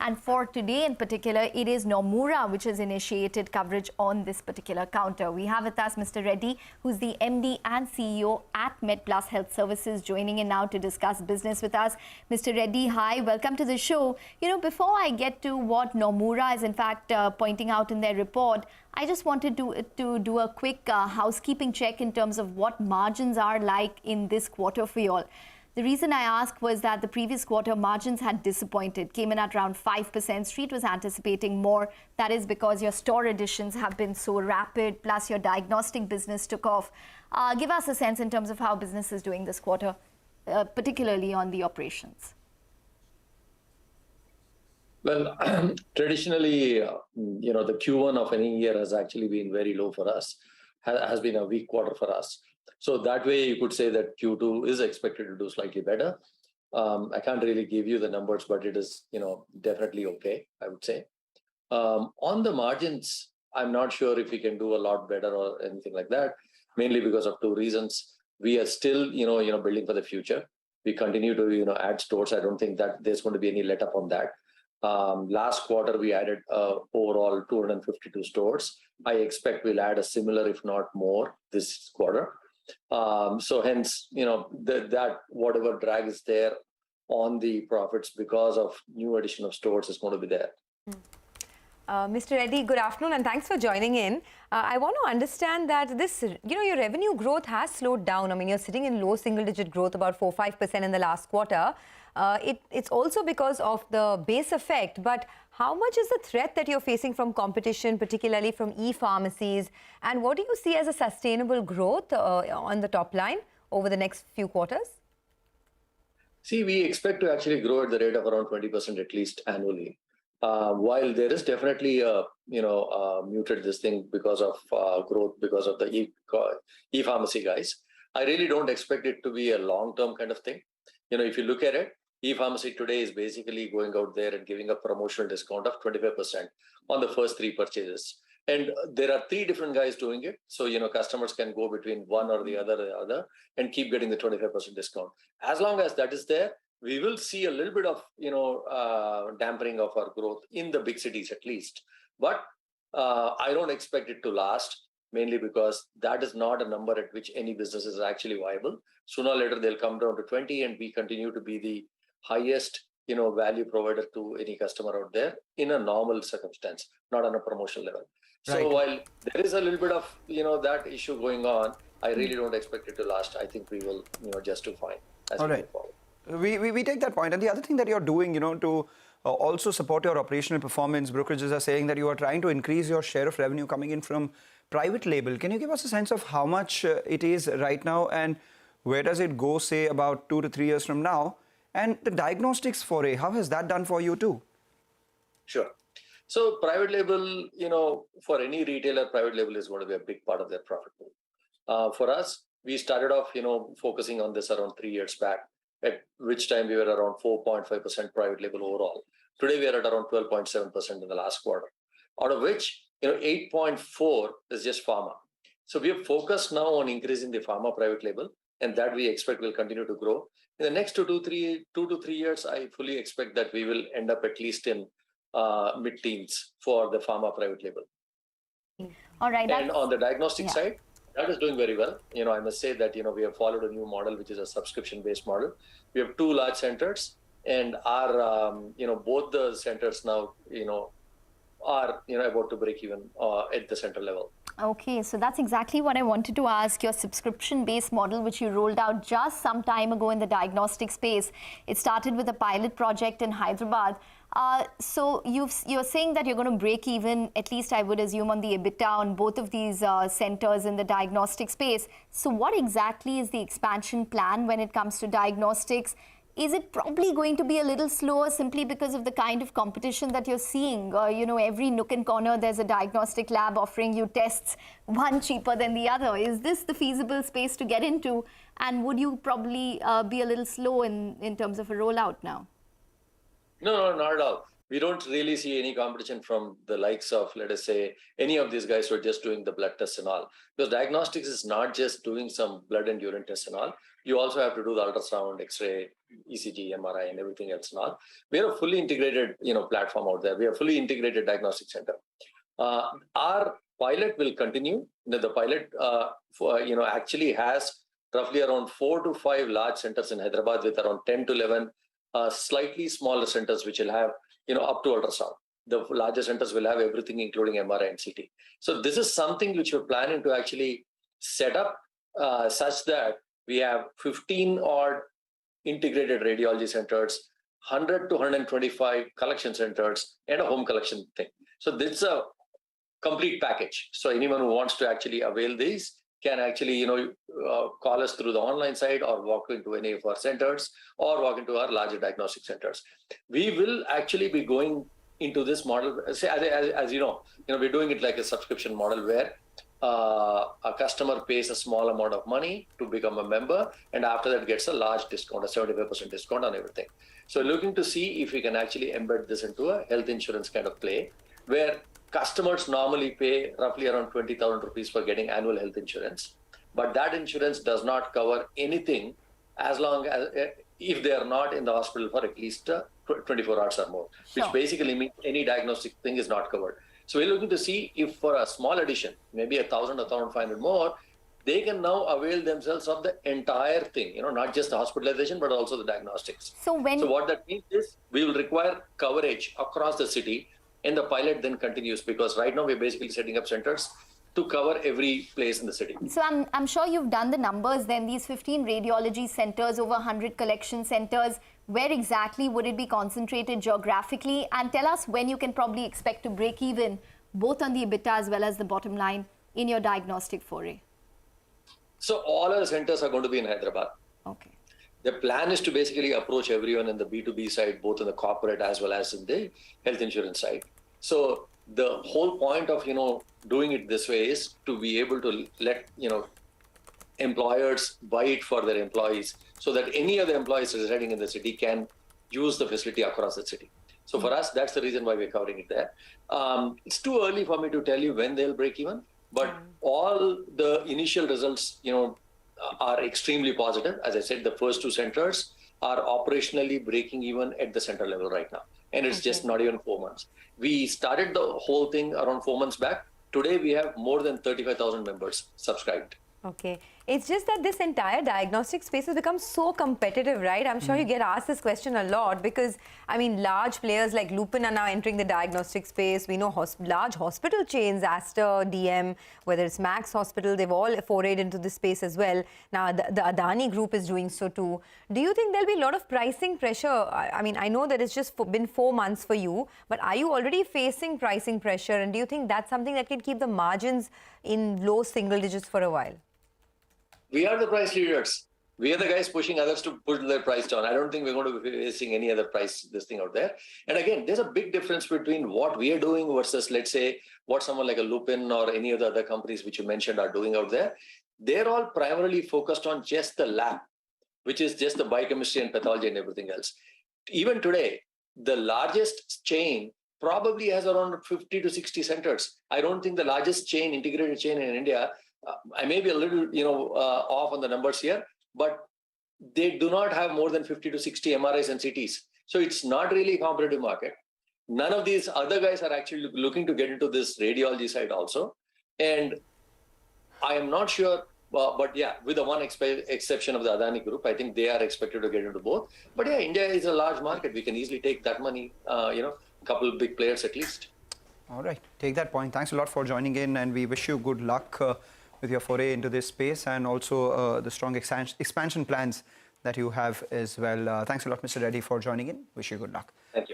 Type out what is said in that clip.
And for today in particular, it is Nomura which has initiated coverage on this particular counter. We have with us Mr. Reddy, who's the MD and CEO at MedPlus Health Services, joining in now to discuss business with us. Mr. Reddy, hi, welcome to the show. Before I get to what Nomura is in fact pointing out in their report, I just wanted to do a quick housekeeping check in terms of what margins are like in this quarter for you all. The reason I asked was that the previous quarter margins had disappointed, came in at around 5%. Street was anticipating more. That is because your store additions have been so rapid, plus your diagnostic business took off. Give us a sense in terms of how business is doing this quarter, particularly on the operations. Well, traditionally, the Q1 of any year has actually been very low for us, has been a weak quarter for us. So that way you could say that Q2 is expected to do slightly better. I can't really give you the numbers, but it is, definitely okay, I would say. On the margins, I'm not sure if we can do a lot better or anything like that, mainly because of two reasons. We are still, building for the future. We continue to, add stores. I don't think that there's going to be any let up on that. Last quarter, we added overall 252 stores. I expect we'll add a similar, if not more, this quarter. So hence, that whatever drag is there on the profits because of new addition of stores is going to be there. Mr. Reddy, good afternoon and thanks for joining in. I want to understand that this, your revenue growth has slowed down. I mean, you're sitting in low single-digit growth, about 4-5% in the last quarter. It's also because of the base effect, but how much is the threat that you're facing from competition, particularly from e-pharmacies? And what do you see as a sustainable growth on the top line over the next few quarters? See, we expect to actually grow at the rate of around 20% at least annually. While there is definitely muted this thing because of growth, because of the e-pharmacy guys, I really don't expect it to be a long-term kind of thing. If you look at it, e-pharmacy today is basically going out there and giving a promotional discount of 25% on the first 3 purchases. And there are 3 different guys doing it. So, customers can go between one or the other and keep getting the 25% discount. As long as that is there, we will see a little bit of, dampening of our growth in the big cities at least. But I don't expect it to last, mainly because that is not a number at which any business is actually viable. Sooner or later, they'll come down to 20 and we continue to be the highest, value provider to any customer out there in a normal circumstance, not on a promotional level. Right. So while there is a little bit of, that issue going on, I really don't expect it to last. I think we will, just do fine as we move forward. We take that point. And the other thing that you're doing, to also support your operational performance, brokerages are saying that you are trying to increase your share of revenue coming in from private label. Can you give us a sense of how much it is right now and where does it go, say, about 2 to 3 years from now? And the diagnostics foray, how has that done for you too? Sure. So private label, for any retailer, private label is going to be a big part of their profit pool. For us, we started off, focusing on this around 3 years back, at which time we were around 4.5% private label overall. Today, we are at around 12.7% in the last quarter, out of which, 8.4 is just pharma. So we have focused now on increasing the pharma private label, and that we expect will continue to grow. In the next 2 to 3 years, I fully expect that we will end up at least in mid-teens for the pharma private label. All right. And on the diagnostic side, that is doing very well. I must say that, we have followed a new model, which is a subscription-based model. We have 2 large centers, and our, both the centers now, are, about to break even at the center level. Okay, so that's exactly what I wanted to ask. Your subscription-based model, which you rolled out just some time ago in the diagnostic space, it started with a pilot project in Hyderabad. So you're saying that you're going to break even, at least I would assume, on the EBITDA on both of these centers in the diagnostic space. So what exactly is the expansion plan when it comes to diagnostics? Is it probably going to be a little slower simply because of the kind of competition that you're seeing? Every nook and corner, there's a diagnostic lab offering you tests, one cheaper than the other. Is this the feasible space to get into? And would you probably be a little slow in terms of a rollout now? No, not at all. we don't really see any competition from the likes of, let us say, any of these guys who are just doing the blood tests and all. Because diagnostics is not just doing some blood and urine tests and all. You also have to do the ultrasound, X-ray, ECG, MRI, and everything else and all. We are a fully integrated, platform out there. We are a fully integrated diagnostic center. Our pilot will continue. The pilot, actually has roughly around 4 to 5 large centers in Hyderabad with around 10 to 11 slightly smaller centers, which will have, up to ultrasound. The larger centers will have everything, including MRI and CT. So this is something which we're planning to actually set up such that we have 15 odd integrated radiology centers, 100 to 125 collection centers, and a home collection thing. So this is a complete package. So anyone who wants to actually avail these can actually, call us through the online site or walk into any of our centers or walk into our larger diagnostic centers. We will actually be going into this model. As we're doing it like a subscription model where a customer pays a small amount of money to become a member, and after that gets a large discount, a 75% discount on everything. So looking to see if we can actually embed this into a health insurance kind of play, where customers normally pay roughly around 20,000 rupees for getting annual health insurance, but that insurance does not cover anything as long as if they are not in the hospital for at least 24 hours or more, which basically means any diagnostic thing is not covered. So we're looking to see if for a small addition, maybe 1,000 or 1,500 more, they can now avail themselves of the entire thing, not just the hospitalization, but also the diagnostics. So what that means is we will require coverage across the city, and the pilot then continues, because right now we're basically setting up centers to cover every place in the city. So I'm sure you've done the numbers then. These 15 radiology centers, over 100 collection centers, where exactly would it be concentrated geographically? And tell us when you can probably expect to break even, both on the EBITDA as well as the bottom line in your diagnostic foray. So all our centers are going to be in Hyderabad. Okay. The plan is to basically approach everyone in the B2B side, both in the corporate as well as in the health insurance side. So the whole point of, doing it this way is to be able to let, employers buy it for their employees, so that any other employees residing in the city can use the facility across the city. So for us, that's the reason why we're covering it there. It's too early for me to tell you when they'll break even, but all the initial results, are extremely positive. As I said, the first 2 centers are operationally breaking even at the center level right now. And it's just not even 4 months. We started the whole thing around 4 months back. Today, we have more than 35,000 members subscribed. Okay. It's just that this entire diagnostic space has become so competitive, right? I'm sure you get asked this question a lot because, large players like Lupin are now entering the diagnostic space. We know large hospital chains, Aster, DM, whether it's Max Hospital, they've all forayed into this space as well. Now, the Adani group is doing so too. Do you think there'll be a lot of pricing pressure? I know that it's just been 4 months for you, but are you already facing pricing pressure? And do you think that's something that can keep the margins in low single digits for a while? We are the price leaders. We are the guys pushing others to put their price down. I don't think we're going to be facing any other price thing out there. And again, there's a big difference between what we are doing versus, let's say, what someone like a Lupin or any of the other companies which you mentioned are doing out there. They're all primarily focused on just the lab, which is just the biochemistry and pathology and everything else. Even today, the largest chain probably has around 50 to 60 centers. I don't think the largest chain, integrated chain in India, I may be a little, off on the numbers here, but they do not have more than 50 to 60 MRIs and CTs. So it's not really a competitive market. None of these other guys are actually looking to get into this radiology side also. And I am not sure, but yeah, with the one exception of the Adani group, I think they are expected to get into both. But yeah, India is a large market. We can easily take that money, a couple of big players at least. All right, take that point. Thanks a lot for joining in, and we wish you good luck with your foray into this space and also the strong expansion plans that you have as well. Thanks a lot, Mr. Reddy, for joining in. Wish you good luck. Thank you.